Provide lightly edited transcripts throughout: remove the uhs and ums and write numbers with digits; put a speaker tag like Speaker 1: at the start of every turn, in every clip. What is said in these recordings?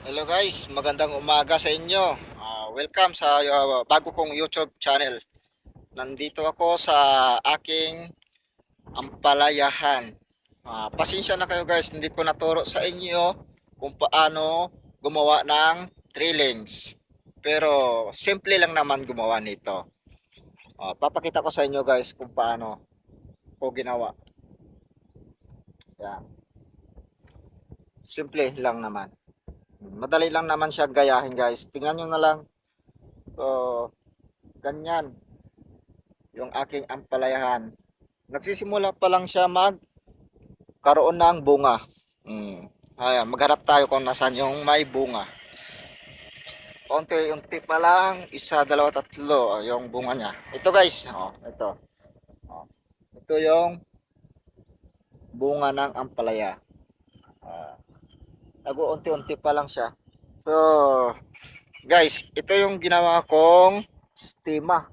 Speaker 1: Hello guys, magandang umaga sa inyo. Welcome sa bago kong YouTube channel. Nandito ako sa aking ampalayahan. Pasensya na kayo guys, hindi ko naturo sa inyo kung paano gumawa ng trillings. Pero simple lang naman gumawa nito. Papakita ko sa inyo guys kung paano ko ginawa. Yan. Simple lang naman. Madali lang naman siya gayahin guys. Tingnan nyo na lang. So, ganyan yung aking ampalayahan. Nagsisimula pa lang siya magkaroon ng bunga. Ayan, magharap tayo kung nasan yung may bunga. Unti-unti pa lang, isa, dalawa, tatlo, yung bunga niya. Ito guys, ito. Oh, ito yung bunga ng ampalaya. Uh, Nag-unti-unti pa lang siya. So, guys, ito yung ginawa kong stima.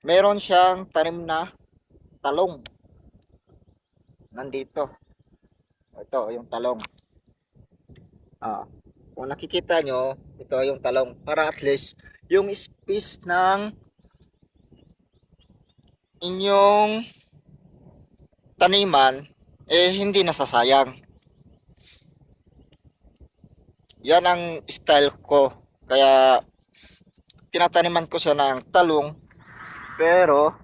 Speaker 1: Meron siyang tanim na talong. Nandito. Ito yung talong. Ah, kung nakikita nyo, ito yung talong. Para at least, yung space ng inyong taniman, hindi nasasayang. Yan ang style ko. Kaya, tinataniman ko siya ng talong. Pero,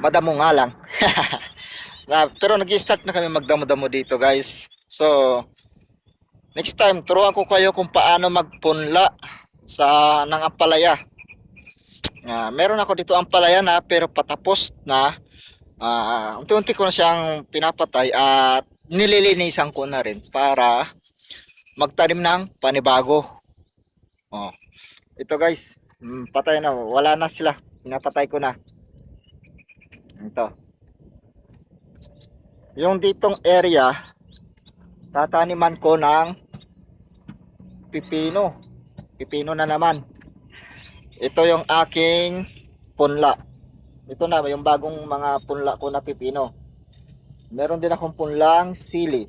Speaker 1: madamo nga lang. Pero nag-start na kami magdamo-damo dito guys. So, next time, turuan ko kayo kung paano magpunla ng ampalaya. Meron ako dito ampalaya na pero patapos na. Unti-unti ko na siyang pinapatay at nililinisan ko na rin para magtanim ng panibago. Oh, ito guys, patay na, wala na sila. Pinapatay ko na. Ito. Yung ditong area, tataniman ko ng pipino. Pipino na naman. Ito yung aking punla. Ito na yung bagong mga punla ko na pipino. Meron din akong punlang sili.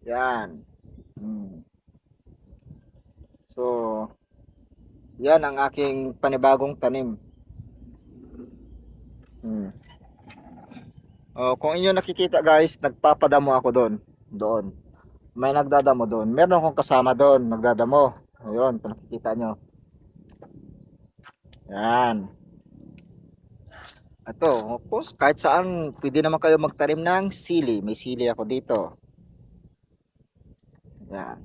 Speaker 1: Yan. So, yan ang aking panibagong tanim. Kung inyo nakikita guys, nagpapadamo ako doon. Doon. May nagdadamo doon. Meron akong kasama doon, nagdadamo. Ayun, kung nakikita nyo. Yan. Ito, post kahit saan, pwede naman kayo magtanim ng sili. May sili ako dito. Yan.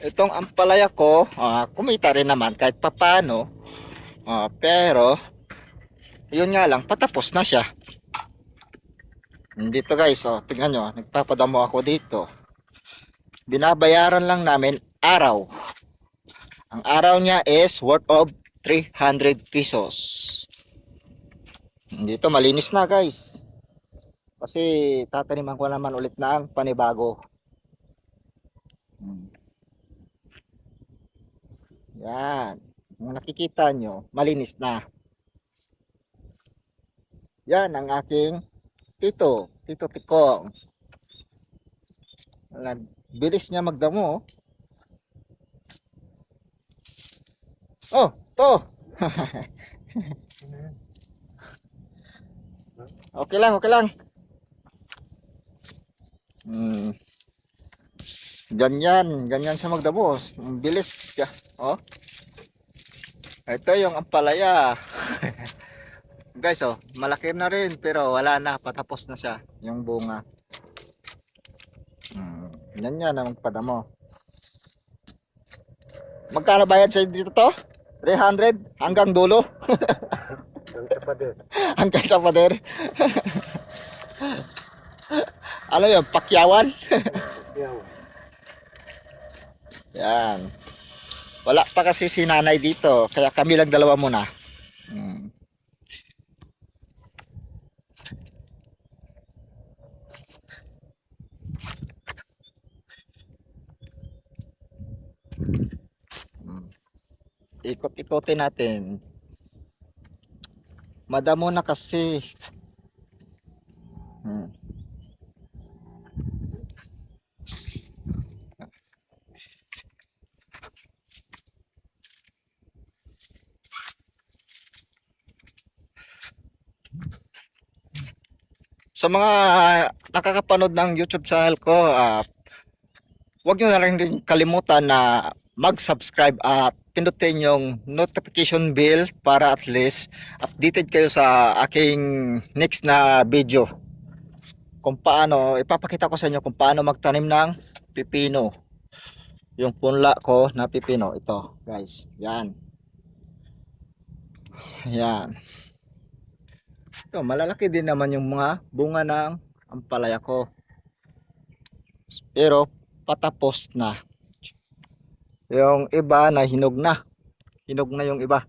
Speaker 1: Itong ampalaya ko, kumita rin naman kahit papano. Pero, yun nga lang, patapos na siya. Dito guys, tingnan nyo, nagpapadamo ako dito. Binabayaran lang namin araw. Ang araw niya is worth of 300 pesos. Dito malinis na guys. Kasi tataniman ko naman ulit ng panibago. Yan. Kung nakikita nyo, malinis na. Yan ang aking Tito Tikong. Bilis niya magdamo. Oh, to. Okay lang, okay lang. Ganyan siya magdamo. Bilis siya. Oh. Ito yung ampalaya. Guys, malaki na rin pero wala na, patapos na siya yung bunga. Ganyan ang magpadamo. Magkano bayad sa dito to? 300 hanggang dulo. Hanggang sa pader. Ano yun? Pakyawan? Yan. Wala pa kasi si nanay dito. Kaya kami lang dalawa muna. Ikot-ikotin natin. Madamo na kasi. Hmm. Sa mga nakakapanood ng YouTube channel ko, huwag nyo na rin din kalimutan na mag-subscribe at pindutin yung notification bell para at least updated kayo sa aking next na video. Kung paano, ipapakita ko sa inyo kung paano magtanim ng pipino. Yung punla ko na pipino. Ito, guys. Yan. Yan. Ito, malalaki din naman yung mga bunga ng ampalaya ko. Pero, patapos na. Yung iba na hinog na. Hinog na yung iba.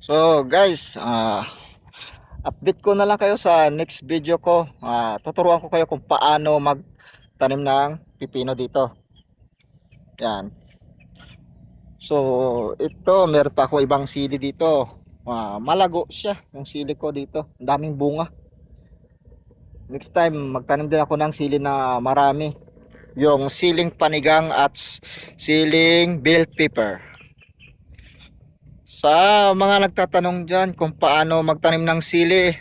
Speaker 1: So, guys, update ko na lang kayo sa next video ko. Tuturuan ko kayo kung paano magtanim ng pipino dito. Yan. So, ito, meron pa ako ibang sili dito. Malago siya, yung sili ko dito. Ang daming bunga. Next time, magtanim din ako ng sili na marami. Yung siling panigang at siling bell pepper. Sa mga nagtatanong dyan kung paano magtanim ng sili,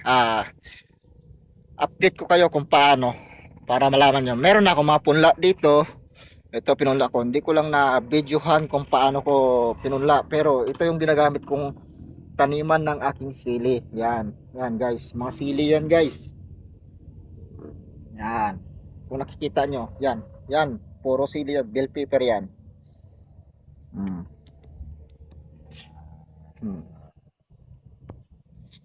Speaker 1: update ko kayo kung paano para malaman nyo. Meron na ako mga punla dito. Ito pinunla ko. Hindi ko lang na videohan kung paano ko pinunla. Pero ito yung ginagamit kong taniman ng aking sili. Yan. Yan guys. Mga sili yan guys. Yan. Kung nakikita nyo. Yan. Yan. Puro sili. Bell pepper yan. Hmm.